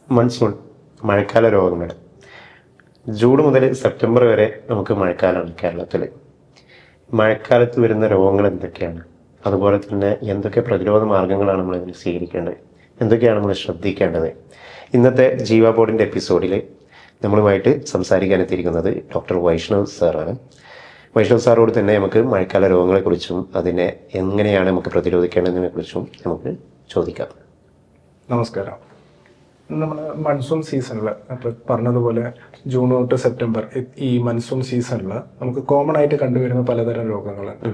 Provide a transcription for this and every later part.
Monsoon മഴക്കാല രോഗങ്ങൾ. June മുതൽ സെപ്റ്റംബർ വരെ നമുക്ക് മഴക്കാലമാണ് കേരളത്തിൽ. മഴക്കാലത്ത് വരുന്ന രോഗങ്ങൾ എന്തൊക്കെയാണ്, അതുപോലെ തന്നെ എന്തൊക്കെ പ്രതിരോധ മാർഗങ്ങളാണ് നമ്മൾ ഇതിന് സ്വീകരിക്കേണ്ടത്, എന്തൊക്കെയാണ് നമ്മൾ ശ്രദ്ധിക്കേണ്ടത്? ഇന്നത്തെ ജീവ ബോർഡിൻ്റെ എപ്പിസോഡിൽ നമ്മളുമായിട്ട് സംസാരിക്കാനെത്തിയിരിക്കുന്നത് ഡോക്ടർ വൈഷ്ണവ് സാറാണ്. വൈഷ്ണവ് സാറോട് തന്നെ നമുക്ക് മഴക്കാല രോഗങ്ങളെക്കുറിച്ചും അതിനെ എങ്ങനെയാണ് നമുക്ക് പ്രതിരോധിക്കേണ്ടതിനെ കുറിച്ചും നമുക്ക് ചോദിക്കാം. നമസ്കാരം. നമ്മൾ മൺസൂൺ സീസണിൽ ഇപ്പോൾ പറഞ്ഞതുപോലെ ജൂൺ തൊട്ട് സെപ്റ്റംബർ ഈ മൺസൂൺ സീസണിൽ നമുക്ക് കോമൺ ആയിട്ട് കണ്ടുവരുന്ന പലതരം രോഗങ്ങളുണ്ട്.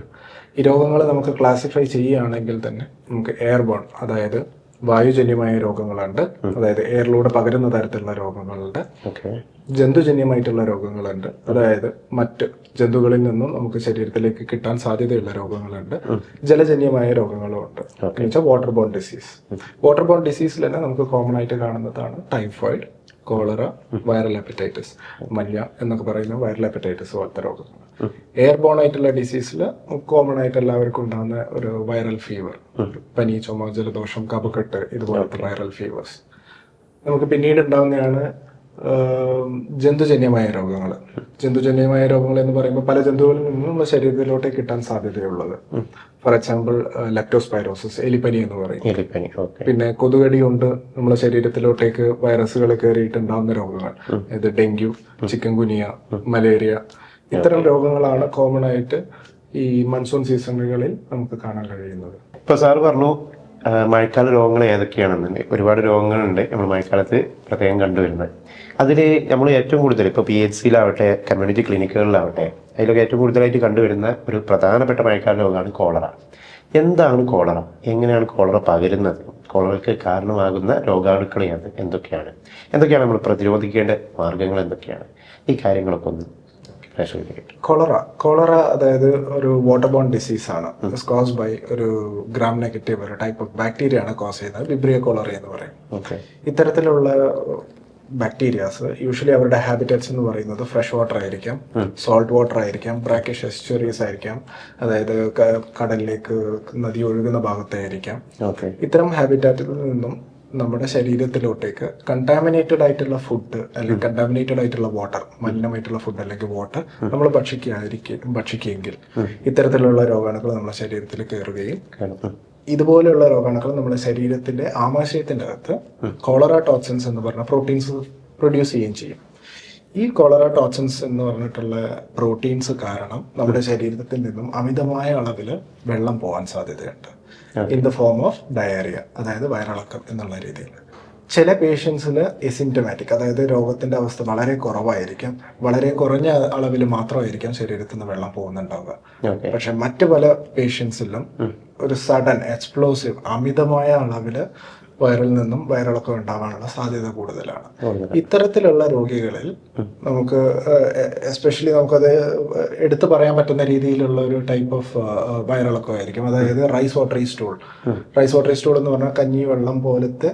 ഈ രോഗങ്ങൾ നമുക്ക് ക്ലാസിഫൈ ചെയ്യുകയാണെങ്കിൽ തന്നെ നമുക്ക് എയർബോൺ, അതായത് വായുജന്യമായ രോഗങ്ങളുണ്ട്, അതായത് എയറിലൂടെ പകരുന്ന തരത്തിലുള്ള രോഗങ്ങളുണ്ട്. ജന്തുജന്യമായിട്ടുള്ള രോഗങ്ങളുണ്ട്, അതായത് മറ്റ് ജന്തുക്കളിൽ നിന്നും നമുക്ക് ശരീരത്തിലേക്ക് കിട്ടാൻ സാധ്യതയുള്ള രോഗങ്ങളുണ്ട്. ജലജന്യമായ രോഗങ്ങളും ഉണ്ട്. എന്നുവെച്ചാൽ water borne disease. Water borne ഡിസീസിൽ തന്നെ നമുക്ക് കോമൺ ആയിട്ട് കാണുന്നതാണ് ടൈഫോയിഡ്, കോളറ, വൈറൽ ഹെപ്പറ്റൈറ്റിസ്, മഞ്ഞ എന്നൊക്കെ പറയുന്ന വൈറൽ ഹെപ്പറ്റൈറ്റിസ് പോലത്തെ രോഗങ്ങൾ. എയർബോൺ ആയിട്ടുള്ള ഡിസീസിൽ കോമൺ ആയിട്ട് എല്ലാവർക്കും ഉണ്ടാകുന്ന ഒരു വൈറൽ ഫീവർ, പനി, ചുമ, ജലദോഷം, കഫക്കെട്ട്, ഇതുപോലത്തെ വൈറൽ ഫീവേഴ്സ്. നമുക്ക് പിന്നീട് ഉണ്ടാകുന്നതാണ് ജന്തുജന്യമായ രോഗങ്ങൾ. ജന്തുജന്യമായ രോഗങ്ങൾ എന്ന് പറയുമ്പോൾ പല ജന്തുക്കളിൽ നിന്നും നമ്മുടെ ശരീരത്തിലോട്ടേക്ക് കിട്ടാൻ സാധ്യതയുള്ളത്. ഫോർ എക്സാമ്പിൾ ലെപ്റ്റോസ്പൈറോസിസ്, എലിപ്പനി എന്ന് പറയും. പിന്നെ കൊതുകടി കൊണ്ട് നമ്മുടെ ശരീരത്തിലോട്ടേക്ക് വൈറസുകൾ കയറിയിട്ടുണ്ടാകുന്ന രോഗങ്ങൾ, അതായത് ഡെങ്കു, ചിക്കൻ ഗുനിയ, മലേറിയ, ഇത്തരം രോഗങ്ങളാണ് കോമൺ ആയിട്ട് ഈ മൺസൂൺ സീസണുകളിൽ നമുക്ക് കാണാൻ കഴിയുന്നത്. ഇപ്പൊ സാറ് പറഞ്ഞു മഴക്കാല രോഗങ്ങൾ ഏതൊക്കെയാണെന്നുണ്ട്. ഒരുപാട് രോഗങ്ങളുണ്ട് നമ്മൾ മഴക്കാലത്ത് പ്രത്യേകം കണ്ടുവരുന്നത്. അതിൽ നമ്മൾ ഏറ്റവും കൂടുതൽ ഇപ്പോൾ PHCയിലാവട്ടെ, കമ്മ്യൂണിറ്റി ക്ലിനിക്കുകളിലാവട്ടെ, അതിലൊക്കെ ഏറ്റവും കൂടുതലായിട്ട് കണ്ടുവരുന്ന ഒരു പ്രധാനപ്പെട്ട മഴക്കാല രോഗമാണ് കോളറ. എന്താണ് കോളറ? എങ്ങനെയാണ് കോളറ പകരുന്നത്? കോളറയ്ക്ക് കാരണമാകുന്ന രോഗാണുക്കൾ എന്തൊക്കെയാണ് നമ്മൾ പ്രതിരോധിക്കേണ്ട മാർഗങ്ങൾ എന്തൊക്കെയാണ്? ഈ കാര്യങ്ങളൊക്കെ ഒന്ന് കോളറ അതായത് ഒരു വാട്ടർ ബോൺ ഡിസീസ് ആണ്. കോസ് ബൈ ഒരു ഗ്രാം നെഗറ്റീവ് ഒരു ടൈപ്പ് ഓഫ് ബാക്ടീരിയ ആണ് കോസ് ചെയ്യുന്നത്. വിബ്രിയോ കോളറ എന്ന് പറയും. ഇത്തരത്തിലുള്ള ബാക്ടീരിയാസ് യൂഷ്വലി അവരുടെ ഹാബിറ്ററ്റ്സ് എന്ന് പറയുന്നത് ഫ്രഷ് വാട്ടർ ആയിരിക്കാം, സോൾട്ട് വാട്ടർ ആയിരിക്കാം, ബ്രാക്കിഷ് എസ്റ്റുറീസ് ആയിരിക്കാം, അതായത് കടലിലേക്ക് നദി ഒഴുകുന്ന ഭാഗത്തായിരിക്കാം. ഇത്തരം ഹാബിറ്റാറ്റിൽ നിന്നും നമ്മുടെ ശരീരത്തിലോട്ടേക്ക് കണ്ടാമിനേറ്റഡ് ആയിട്ടുള്ള ഫുഡ് അല്ലെങ്കിൽ കണ്ടാമിനേറ്റഡ് ആയിട്ടുള്ള വാട്ടർ, മലിനമായിട്ടുള്ള ഫുഡ് അല്ലെങ്കിൽ വാട്ടർ നമ്മൾ ഭക്ഷിക്കുകയെങ്കിൽ ഇത്തരത്തിലുള്ള രോഗാണുക്കൾ നമ്മുടെ ശരീരത്തിൽ കയറുകയും ഇതുപോലെയുള്ള രോഗാണുക്കൾ നമ്മുടെ ശരീരത്തിന്റെ ആമാശയത്തിന്റെ അകത്ത് കോളറ ടോക്സിൻസ് എന്ന് പറഞ്ഞ പ്രോട്ടീൻസ് പ്രൊഡ്യൂസ് ചെയ്യുകയും ചെയ്യും. ഈ കോളറ ടോക്സിൻസ് എന്ന് പറഞ്ഞിട്ടുള്ള പ്രോട്ടീൻസ് കാരണം നമ്മുടെ ശരീരത്തിൽ നിന്നും അമിതമായ അളവിൽ വെള്ളം പോകാൻ സാധ്യതയുണ്ട്. In the form of diarrhoea, അതായത് വയറിളക്കം എന്നുള്ള രീതിയിൽ. ചില പേഷ്യൻസിൽ എസിംറ്റമാറ്റിക്, അതായത് രോഗത്തിന്റെ അവസ്ഥ വളരെ കുറവായിരിക്കാം, വളരെ കുറഞ്ഞ അളവിൽ മാത്രമായിരിക്കാം ശരീരത്തിൽ നിന്ന് വെള്ളം പോകുന്നുണ്ടാവുക. പക്ഷെ മറ്റു പല പേഷ്യൻസിലും ഒരു സഡൻ എക്സ്പ്ലോസീവ് അമിതമായ അളവില് വയറിൽ നിന്നും വയറിളക്കം ഉണ്ടാവാനുള്ള സാധ്യത കൂടുതലാണ്. ഇത്തരത്തിലുള്ള രോഗികളിൽ നമുക്ക് എസ്പെഷ്യലി നമുക്കത് എടുത്തു പറയാൻ പറ്റുന്ന രീതിയിലുള്ള ഒരു ടൈപ്പ് ഓഫ് വയറിളക്കമായിരിക്കും. അതായത് rice watery stool. Rice watery stool എന്ന് പറഞ്ഞാൽ കഞ്ഞി വെള്ളം പോലത്തെ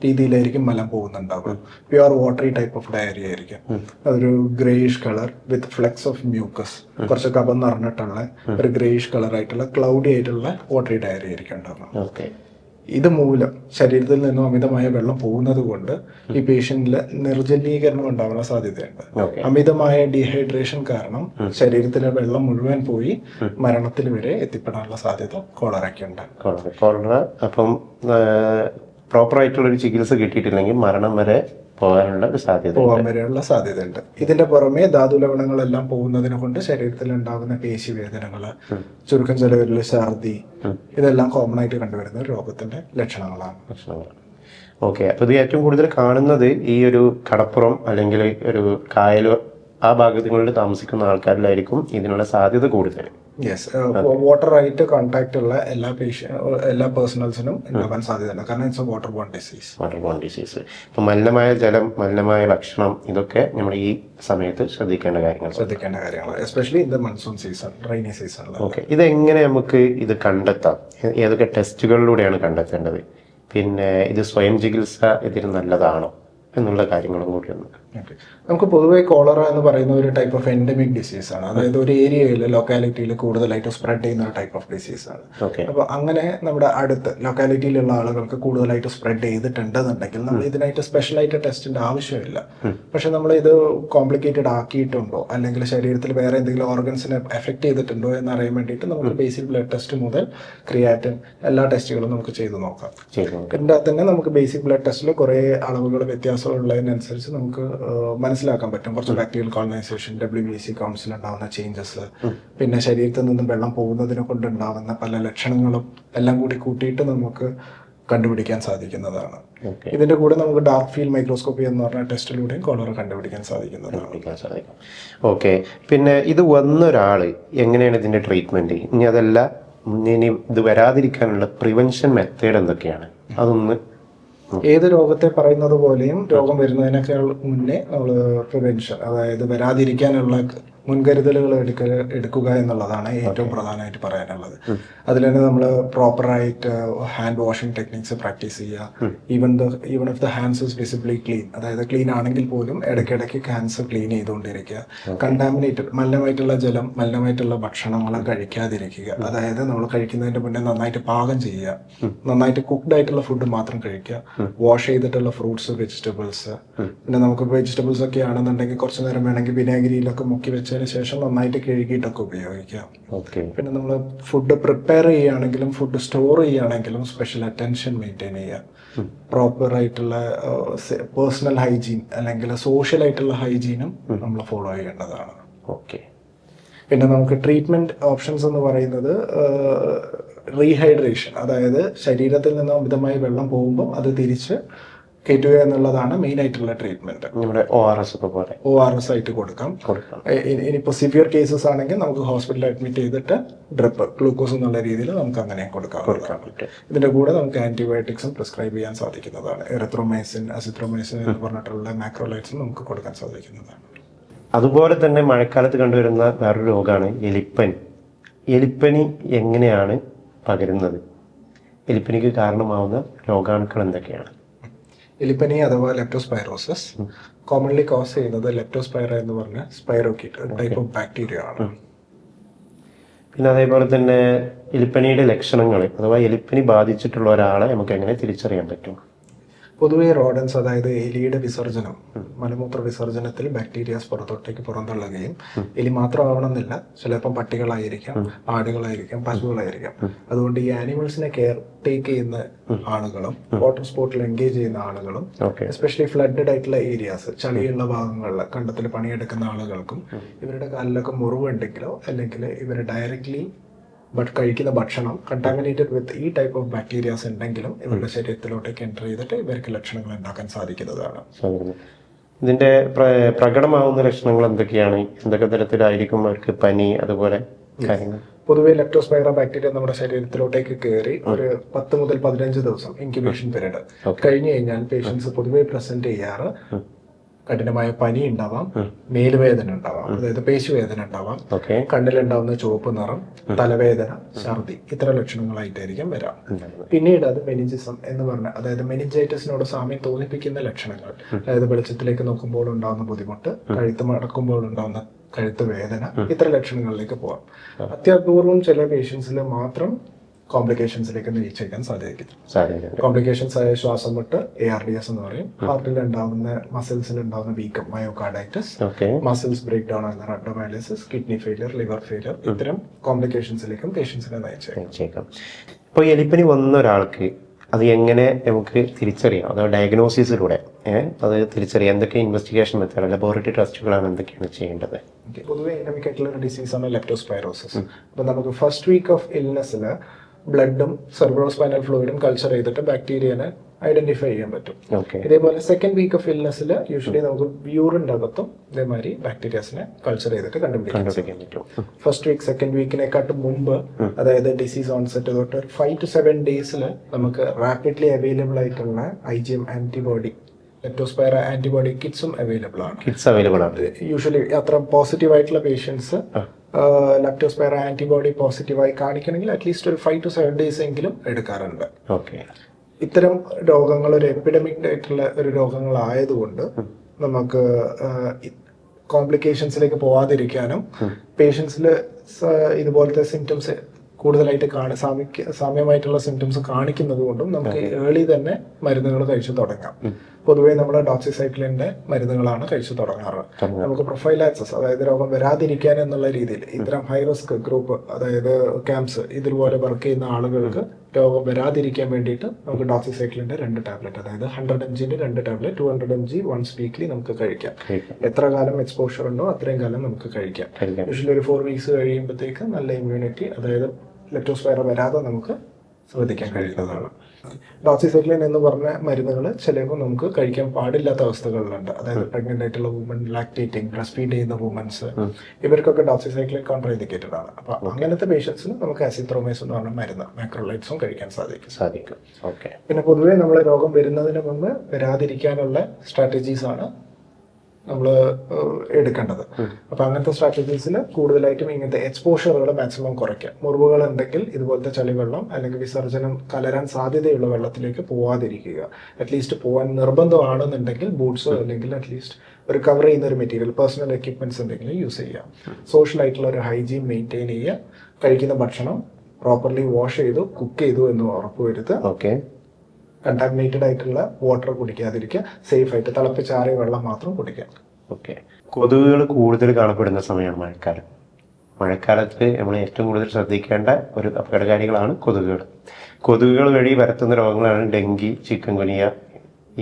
രീതിയിലായിരിക്കും മലം പോകുന്നുണ്ടാവുക. Pure watery type of diarrhoea ആയിരിക്കും. അതൊരു greyish colour with flecks of mucus, കുറച്ച് കഫം നിറഞ്ഞിട്ടുള്ള ഒരു ഗ്രേയിഷ് കളർ ആയിട്ടുള്ള ക്ലൗഡി ആയിട്ടുള്ള വാട്ടറി ഡയറിയ ആയിരിക്കും ഉണ്ടാവുക. ഇത് മൂലം ശരീരത്തിൽ നിന്നും അമിതമായ വെള്ളം പോകുന്നത് കൊണ്ട് ഈ പേഷ്യന്റില് നിർജ്ജലീകരണം ഉണ്ടാവാനുള്ള സാധ്യതയുണ്ട്. അമിതമായ ഡീഹൈഡ്രേഷൻ കാരണം ശരീരത്തിലെ വെള്ളം മുഴുവൻ പോയി മരണത്തിൽ വരെ എത്തിപ്പെടാനുള്ള സാധ്യത കോളറയ്ക്കുണ്ട്. കോളറ അപ്പം പ്രോപ്പർ ആയിട്ടുള്ള ഒരു ചികിത്സ കിട്ടിയിട്ടില്ലെങ്കിൽ മരണം വരെ പോകാൻ വരെയുള്ള സാധ്യതയുണ്ട്. ഇതിന്റെ പുറമെ ധാതു ലവണങ്ങളെല്ലാം പോകുന്നതിനെ കൊണ്ട് ശരീരത്തിൽ ഉണ്ടാകുന്ന പേശിവേദനകള്, ചുരുക്കം ചിലവരിൽ ഛർദി, ഇതെല്ലാം കോമൺ ആയിട്ട് കണ്ടുവരുന്ന രോഗത്തിന്റെ ലക്ഷണങ്ങളാണ്. ഓക്കെ, അപ്പൊ ഇത് ഏറ്റവും കൂടുതൽ കാണുന്നത് ഈ ഒരു കടപ്പുറം അല്ലെങ്കിൽ ഒരു കായലോ ആ ഭാഗങ്ങളിൽ താമസിക്കുന്ന ആൾക്കാരിലായിരിക്കും ഇതിനുള്ള സാധ്യത കൂടുതൽ. യെസ്, വാട്ടറായിട്ട് കോൺടാക്ട് ഉള്ള എല്ലാ പേഴ്സണൽസിനും ഉണ്ടാകാൻ സാധ്യതയുണ്ട്. കാരണം it's A water borne disease. ഇപ്പൊ മലിനമായ ജലം, മലിനമായ ഭക്ഷണം, ഇതൊക്കെ നമ്മൾ ഈ സമയത്ത് ശ്രദ്ധിക്കേണ്ട കാര്യങ്ങൾ, especially in the monsoon season, rainy season. Okay, ഇതെങ്ങനെ നമുക്ക് ഇത് കണ്ടെത്താം? ഏതൊക്കെ ടെസ്റ്റുകളിലൂടെയാണ് കണ്ടെത്തേണ്ടത്? പിന്നെ ഇത് സ്വയം ചികിത്സ ഇതിന് നല്ലതാണോ? എന്നുള്ള കാര്യങ്ങളും കൂടി ഒന്ന്. Okay. നമുക്ക് പൊതുവെ കോളറ എന്ന് പറയുന്ന ഒരു ടൈപ്പ് ഓഫ് എൻഡമിക് ഡിസീസ് ആണ്. അതായത് ഒരു ഏരിയയിൽ ലൊക്കാലിറ്റിയിൽ കൂടുതലായിട്ട് സ്പ്രെഡ് ചെയ്യുന്ന ഒരു ടൈപ്പ് ഓഫ് ഡിസീസ് ആണ്. ഓക്കെ. അപ്പോൾ അങ്ങനെ നമ്മുടെ അടുത്ത് ലൊക്കാലിറ്റിയിലുള്ള ആളുകൾക്ക് കൂടുതലായിട്ട് സ്പ്രെഡ് ചെയ്തിട്ടുണ്ടെന്നുണ്ടെങ്കിൽ നമ്മൾ ഇതിനായിട്ട് സ്പെഷ്യലായിട്ട് ടെസ്റ്റിന്റെ ആവശ്യമില്ല. പക്ഷെ നമ്മൾ ഇത് കോംപ്ലിക്കേറ്റഡ് ആക്കിയിട്ടുണ്ടോ അല്ലെങ്കിൽ ശരീരത്തിൽ വേറെ എന്തെങ്കിലും ഓർഗൻസിനെ എഫക്ട് ചെയ്തിട്ടുണ്ടോ എന്നറിയാൻ വേണ്ടിയിട്ട് നമുക്ക് ബേസിക് ബ്ലഡ് ടെസ്റ്റ് മുതൽ ക്രിയാറ്റിൻ എല്ലാ ടെസ്റ്റുകളും നമുക്ക് ചെയ്ത് നോക്കാം. ഇതിൻ്റെ അകത്ത് തന്നെ നമുക്ക് ബേസിക് ബ്ലഡ് ടെസ്റ്റിൽ കുറേ അളവുകൾ വ്യത്യാസമുള്ളതിനനുസരിച്ച് നമുക്ക് മനസ്സിലാക്കാൻ പറ്റും. കുറച്ച് ബാക്ടീരിയൽ കോളനൈസേഷൻ, WBC കൗൺസിൽ ഉണ്ടാകുന്ന ചേഞ്ചസ്, പിന്നെ ശരീരത്തിൽ നിന്നും വെള്ളം പോകുന്നതിനെ കൊണ്ടുണ്ടാകുന്ന പല ലക്ഷണങ്ങളും എല്ലാം കൂടി കൂട്ടിയിട്ട് നമുക്ക് കണ്ടുപിടിക്കാൻ സാധിക്കുന്നതാണ്. ഇതിന്റെ കൂടെ നമുക്ക് ഡാർക്ക് ഫീൽഡ് മൈക്രോസ്കോപ്പി എന്ന് പറഞ്ഞ ടെസ്റ്റിലൂടെയും കോളറ കണ്ടുപിടിക്കാൻ സാധിക്കുന്നതാണ്. ഓക്കെ. പിന്നെ ഇത് വന്നൊരാള് എങ്ങനെയാണ് ഇതിന്റെ ട്രീറ്റ്മെന്റ്? ഇനി അതല്ല, ഇനി ഇത് വരാതിരിക്കാനുള്ള പ്രിവെൻഷൻ മെത്തേഡ് എന്തൊക്കെയാണ്? അതൊന്ന്. ഏത് രോഗത്തെ പറയുന്നത് പോലെയും രോഗം വരുന്നതിനേക്കാൾ മുന്നേ നമ്മൾ പ്രിവെൻഷൻ, അതായത് വരാതിരിക്കാനുള്ള മുൻകരുതലുകൾ എടുക്കുക എന്നുള്ളതാണ് ഏറ്റവും പ്രധാനമായിട്ട് പറയാനുള്ളത്. അതിൽ തന്നെ നമ്മൾ പ്രോപ്പറായിട്ട് ഹാൻഡ് വാഷിംഗ് ടെക്നിക്സ് പ്രാക്ടീസ് ചെയ്യുക. Even if the hands is visibly clean, അതായത് ക്ലീൻ ആണെങ്കിൽ പോലും ഇടയ്ക്കിടയ്ക്ക് ഹാൻഡ്സ് ക്ലീൻ ചെയ്തുകൊണ്ടിരിക്കുക. കണ്ടാമിനേറ്റഡ് മലിനമായിട്ടുള്ള ജലം, മലിനമായിട്ടുള്ള ഭക്ഷണങ്ങൾ കഴിക്കാതിരിക്കുക. അതായത് നമ്മൾ കഴിക്കുന്നതിന്റെ മുന്നേ നന്നായിട്ട് പാകം ചെയ്യുക, നന്നായിട്ട് കുക്ക്ഡ് ആയിട്ടുള്ള ഫുഡ് മാത്രം കഴിക്കുക. വാഷ് ചെയ്തിട്ടുള്ള ഫ്രൂട്ട്സ്, വെജിറ്റബിൾസ്, പിന്നെ നമുക്ക് വെജിറ്റബിൾസ് ഒക്കെ ആണെന്നുണ്ടെങ്കിൽ കുറച്ച് നേരം വേണമെങ്കിൽ വിനാഗിരിയിലൊക്കെ മുക്കി വെച്ചതിന് ശേഷം നന്നായിട്ട് കഴുകിയിട്ടൊക്കെ ഉപയോഗിക്കാം. പിന്നെ നമ്മൾ ഫുഡ് പ്രിപ്പയർ ചെയ്യുകയാണെങ്കിലും ഫുഡ് സ്റ്റോർ ചെയ്യുകയാണെങ്കിലും സ്പെഷ്യൽ അറ്റൻഷൻ മെയിൻറ്റെയിൻ ചെയ്യുക. പ്രോപ്പർ ആയിട്ടുള്ള പേഴ്സണൽ ഹൈജീൻ അല്ലെങ്കിൽ സോഷ്യൽ ആയിട്ടുള്ള ഹൈജീനും നമ്മൾ ഫോളോ ചെയ്യേണ്ടതാണ്. ഓക്കെ. പിന്നെ നമുക്ക് ട്രീറ്റ്മെന്റ് ഓപ്ഷൻസ് എന്ന് പറയുന്നത് റീഹൈഡ്രേഷൻ, അതായത് ശരീരത്തിൽ നിന്ന് അമിതമായി വെള്ളം പോകുമ്പോൾ അത് തിരിച്ച് കയറ്റുക എന്നുള്ളതാണ് മെയിൻ ആയിട്ടുള്ള ട്രീറ്റ്മെന്റ്. ORS ആയിട്ട് കൊടുക്കാം. ഇനിയിപ്പോൾ സിവിയർ കേസസ് ആണെങ്കിൽ നമുക്ക് ഹോസ്പിറ്റലിൽ അഡ്മിറ്റ് ചെയ്തിട്ട് ഡ്രിപ്പ് ഗ്ലൂക്കോസ് എന്നുള്ള രീതിയിൽ നമുക്ക് അങ്ങനെ കൊടുക്കാം. ഇതിന്റെ കൂടെ നമുക്ക് ആന്റിബയോട്ടിക്സും പ്രിസ്ക്രൈബ് ചെയ്യാൻ സാധിക്കുന്നതാണ്. എറിത്രോമൈസിൻ, അസിത്രോമൈസിൻ എന്ന് പറഞ്ഞിട്ടുള്ള മാക്രോലൈറ്റ്സും നമുക്ക് കൊടുക്കാൻ സാധിക്കുന്നതാണ്. അതുപോലെ തന്നെ മഴക്കാലത്ത് കണ്ടുവരുന്ന വേറൊരു രോഗമാണ് എലിപ്പനി. എലിപ്പനി എങ്ങനെയാണ് പകരുന്നത്? എലിപ്പനിക്ക് കാരണമാവുന്ന രോഗാണുക്കൾ എന്തൊക്കെയാണ്? എലിപ്പനി അഥവാ ലെപ്റ്റോസ്പൈറോസിസ് കോമൺലി കോസ് ചെയ്യുന്നത് ലെപ്റ്റോസ്പൈറ എന്ന് പറഞ്ഞ സ്പൈറോക്കീറ്റ്, ഒരു ടൈപ്പ് ഓഫ് ബാക്ടീരിയ ആണ്. പിന്നെ അതേപോലെ തന്നെ എലിപ്പനിയുടെ ലക്ഷണങ്ങൾ അഥവാ എലിപ്പനി ബാധിച്ചിട്ടുള്ള ഒരാളെ നമുക്ക് എങ്ങനെ തിരിച്ചറിയാൻ പറ്റും? പൊതുവെ റോഡൻസ്, അതായത് എലിയുടെ വിസർജനം, മലമൂത്ര വിസർജനത്തിൽ ബാക്ടീരിയാസ് പുറത്തോട്ടേക്ക് പുറന്തള്ളുകയും, എലി മാത്രമാവണമെന്നില്ല, ചിലപ്പം പട്ടികളായിരിക്കാം, ആടുകളായിരിക്കാം, പശുക്കളായിരിക്കാം. അതുകൊണ്ട് ഈ ആനിമൽസിനെ കെയർ ടേക്ക് ചെയ്യുന്ന ആളുകളും വാട്ടർ സ്പോർട്ടിൽ എൻഗേജ് ചെയ്യുന്ന ആളുകളും എസ്പെഷ്യലി ഫ്ലഡഡ് ആയിട്ടുള്ള ഏരിയാസ്, ചളിയുള്ള ഭാഗങ്ങളിൽ കണ്ടത്തിൽ പണിയെടുക്കുന്ന ആളുകൾക്കും ഇവരുടെ കാലിലൊക്കെ മുറിവുണ്ടെങ്കിലോ അല്ലെങ്കിൽ ഇവർ ഡയറക്ട്ലി കഴിക്കുന്ന ഭക്ഷണം കണ്ടാമിനേറ്റഡ് വിത്ത് ഈ ടൈപ്പ് ഓഫ് ബാക്ടീരിയാസ് ഉണ്ടെങ്കിലും ഇവരുടെ ശരീരത്തിലോട്ടേക്ക് എൻ്റർ ചെയ്തിട്ട് ഇവർക്ക് ലക്ഷണങ്ങൾ ഉണ്ടാക്കാൻ സാധിക്കുന്നതാണ്. ഇതിന്റെ പ്രകടമാവുന്ന ലക്ഷണങ്ങൾ എന്തൊക്കെയാണ്? എന്തൊക്കെ തരത്തിലായിരിക്കും അവർക്ക് പനി അതുപോലെ കാര്യങ്ങൾ? പൊതുവെ ലെപ്റ്റോസ്പൈറ ബാക്ടീരിയ നമ്മുടെ ശരീരത്തിലോട്ടേക്ക് കയറി ഒരു 10 മുതൽ 15 ദിവസം ഇൻക്യുബേഷൻ പീരീഡ് കഴിഞ്ഞു കഴിഞ്ഞാൽ പേഷ്യൻസ് പൊതുവെ പ്രസന്റ് ചെയ്യാറ് കഠിനമായ പനി ഉണ്ടാവാം, മേലുവേദന ഉണ്ടാവാം, അതായത് പേശിവേദന ഉണ്ടാവാം, കണ്ണിലുണ്ടാവുന്ന ചുവപ്പ് നിറം, തലവേദന, ഛർദി, ഇത്തരം ലക്ഷണങ്ങളായിട്ടായിരിക്കും വരാം. പിന്നീട് അത് മെനിഞ്ചിസം എന്ന് പറഞ്ഞ, അതായത് മെനിഞ്ചൈറ്റിസിനോട് സാമ്യം തോന്നിപ്പിക്കുന്ന ലക്ഷണങ്ങൾ, അതായത് വെളിച്ചത്തിലേക്ക് നോക്കുമ്പോൾ ഉണ്ടാകുന്ന ബുദ്ധിമുട്ട്, കഴുത്ത് മടക്കുമ്പോൾ ഉണ്ടാകുന്ന കഴുത്ത് വേദന, ഇത്തരം ലക്ഷണങ്ങളിലേക്ക് പോവാം. അത്യപൂർവം ചില പേഷ്യൻസിൽ മാത്രം കോംപ്ലിക്കേഷൻസിലേക്ക് നയിച്ചേക്കാൻ സാധിക്കും. കോംപ്ലിക്കേഷൻസ് ആയ ശ്വാസം മുട്ട്, ARDS എന്ന് പറയും, ഹാർട്ടിൽ ഉണ്ടാകുന്ന മസിൽസിൽ ഉണ്ടാകുന്ന വീക്കം, മയോകാർഡൈറ്റിസ്, മസിൽസ് ബ്രേക്ക് ഡൗൺ ആകുന്ന റെഡോമൈലിസിസ്, കിഡ്നി ഫെയിലിയർ, ലിവർ ഫെയിലിയർ, ഇത്തരം കോംപ്ലിക്കേഷൻസിലേക്കും പേഷ്യൻസിനെ നയിച്ചേക്കാം. ഇപ്പോൾ എലിപ്പനി വന്ന ഒരാൾക്ക് അത് എങ്ങനെ നമുക്ക് തിരിച്ചറിയാം? അത് ഡയഗ്നോസിസിലൂടെ അത് തിരിച്ചറിയാം. എന്തൊക്കെ ഇൻവെസ്റ്റിഗേഷൻ മെത്തേഡ്, ലബോറട്ടറി ടെസ്റ്റുകളാണ് എന്തൊക്കെയാണ് ചെയ്യേണ്ടത്? പൊതുവെ എൻഡമിക് ആയിട്ടുള്ള ഒരു ഡിസീസാണ് ലെപ്റ്റോസ്പൈറോസിസ്. അപ്പോൾ നമുക്ക് ഫസ്റ്റ് വീക്ക് ഓഫ് ഇൽനെസ്സിൽ ബ്ലഡും സെർബ്രോസ്പൈനൽ ഫ്ലൂയിഡും കൾച്ചർ ചെയ്തിട്ട് ബാക്ടീരിയനെ ഐഡന്റിഫൈ ചെയ്യാൻ പറ്റും. ഇതേപോലെ സെക്കൻഡ് വീക്ക് ഓഫ് ഇൽനെസ്സിൽ യൂഷ്വലി നമുക്ക് യൂറിൻ്റെ അകത്തും ഇതേമാതിരി ബാക്ടീരിയാസിനെ കൾച്ചർ ചെയ്തിട്ട് കണ്ടുപിടിക്കാൻ പറ്റും. ഫസ്റ്റ് വീക്ക് സെക്കൻഡ് വീക്കിനെക്കാട്ടും മുമ്പ്, അതായത് ഡിസീസ് ഓൺസെറ്റ് തൊട്ട് 5 to 7 ഡേയ്സിൽ നമുക്ക് റാപ്പിഡ്ലി അവൈലബിൾ ആയിട്ടുള്ള IgM ആന്റിബോഡി, ലെപ്റ്റോസ്പൈറ ആന്റിബോഡി കിറ്റ്സും അവൈലബിൾ ആണ്. യൂഷ്വലി അത്ര പോസിറ്റീവ് ആയിട്ടുള്ള പേഷ്യൻസ് ലെപ്റ്റോസ്പൈറ ആന്റിബോഡി പോസിറ്റീവായി കാണിക്കണമെങ്കിൽ അറ്റ്ലീസ്റ്റ് ഒരു 5 to 7 ഡേയ്സ് എങ്കിലും എടുക്കാറുണ്ട്. ഇത്തരം രോഗങ്ങൾ ഒരു എപ്പിഡമിക് ആയിട്ടുള്ള ഒരു രോഗങ്ങളായതുകൊണ്ട് നമുക്ക് കോംപ്ലിക്കേഷൻസിലേക്ക് പോവാതിരിക്കാനും പേഷ്യൻസിൽ ഇതുപോലത്തെ സിംറ്റംസ് കൂടുതലായിട്ട് സാമ്യമായിട്ടുള്ള സിംറ്റംസ് കാണിക്കുന്നത് കൊണ്ടും നമുക്ക് ഏർലി തന്നെ മരുന്നുകൾ കഴിച്ചു തുടങ്ങാം. പൊതുവേ നമ്മൾ ഡോക്സിസൈക്ലിന്റെ മരുന്നുകളാണ് കഴിച്ചു തുടങ്ങാറ്. നമുക്ക് പ്രൊഫൈലാക്സിസ്, അതായത് രോഗം വരാതിരിക്കാൻ എന്നുള്ള രീതിയിൽ ഇത്തരം ഹൈ റിസ്ക് ഗ്രൂപ്പ്, അതായത് ക്യാമ്പ്സ് ഇതുപോലെ വർക്ക് ചെയ്യുന്ന ആളുകൾക്ക് രോഗം വരാതിരിക്കാൻ വേണ്ടിയിട്ട് നമുക്ക് ഡോക്സിസൈക്ലിന്റെ 2 ടാബ്ലറ്റ്, അതായത് 100 mg 2 tablet 200 mg once weekly നമുക്ക് കഴിക്കാം. എത്ര കാലം എക്സ്പോഷർ ഉണ്ടോ അത്രയും കാലം നമുക്ക് കഴിക്കാം. യൂഷ്വലി ഒരു 4 weeks കഴിയുമ്പോഴത്തേക്ക് നല്ല ഇമ്മ്യൂണിറ്റി, അതായത് ലെപ്റ്റോസ്പൈറ വരാതെ നമുക്ക് ശ്രദ്ധിക്കാൻ കഴിയുന്നതാണ്. ഡോക്സിസൈക്ലിൻ എന്ന് പറഞ്ഞ മരുന്നുകൾ ചിലപ്പോൾ നമുക്ക് കഴിക്കാൻ പാടില്ലാത്ത അവസ്ഥകളിലുണ്ട്. അതായത് പ്രഗ്നന്റ് ആയിട്ടുള്ള വുമൺ, ലാക്ടേറ്റിംഗ്, ബ്രസ്റ്റ് ഫീഡ് ചെയ്യുന്ന വുമൻസ്, ഇവർക്കൊക്കെ ഡോക്സിസൈക്ലിൻ കോൺട്രാ ഇൻഡിക്കേറ്റഡ് ആണ്. അപ്പൊ അങ്ങനത്തെ പേഷ്യൻസിന് നമുക്ക് അസിത്രോമൈസ് എന്ന് പറഞ്ഞ മരുന്ന്, മാക്രോലൈറ്റ്സും കഴിക്കാൻ സാധിക്കും. പിന്നെ പൊതുവേ നമ്മൾ രോഗം വരുന്നതിന് മുമ്പ് വരാതിരിക്കാനുള്ള സ്ട്രാറ്റജീസ് ആണ് നമ്മൾ എടുക്കേണ്ടത്. അപ്പൊ അങ്ങനത്തെ സ്ട്രാറ്റജീസിൽ കൂടുതലായിട്ടും ഇങ്ങനത്തെ എക്സ്പോഷറുകൾ മാക്സിമം കുറയ്ക്കാം. മുറിവുകൾ ഉണ്ടെങ്കിൽ ഇതുപോലത്തെ ചളിവെള്ളം അല്ലെങ്കിൽ വിസർജനം കലരാൻ സാധ്യതയുള്ള വെള്ളത്തിലേക്ക് പോവാതിരിക്കുക. അറ്റ്ലീസ്റ്റ് പോകാൻ നിർബന്ധമാണെന്നുണ്ടെങ്കിൽ ബൂട്ട്സോ അല്ലെങ്കിൽ അറ്റ്ലീസ്റ്റ് ഒരു കവർ ചെയ്യുന്ന ഒരു മെറ്റീരിയൽ, പേഴ്സണൽ എക്യുപ്മെന്റ്സ് എന്തെങ്കിലും യൂസ് ചെയ്യാം. സോഷ്യൽ ആയിട്ടുള്ള ഒരു ഹൈജീൻ മെയിൻറ്റെയിൻ ചെയ്യുക. കഴിക്കുന്ന ഭക്ഷണം പ്രോപ്പർലി വാഷ് ചെയ്തു കുക്ക് ചെയ്തു എന്ന് ഉറപ്പുവരുത്തുക. കണ്ടാമിനേറ്റഡ് ആയിട്ടുള്ള വാട്ടർ കുടിക്കാതിരിക്കുക. സേഫ് ആയിട്ട് തിളപ്പിച്ചാറിയ വെള്ളം മാത്രം കുടിക്കുക. കൊതുകുകൾ കൂടുതൽ കാണപ്പെടുന്ന സമയമാണ് മഴക്കാലം. മഴക്കാലത്ത് നമ്മൾ ഏറ്റവും കൂടുതൽ ശ്രദ്ധിക്കേണ്ട ഒരു അപകടകാരികളാണ് കൊതുകുകൾ. കൊതുകുകൾ വഴി പരത്തുന്ന രോഗങ്ങളാണ് ഡെങ്കി, ചിക്കൻ ഗുനിയ,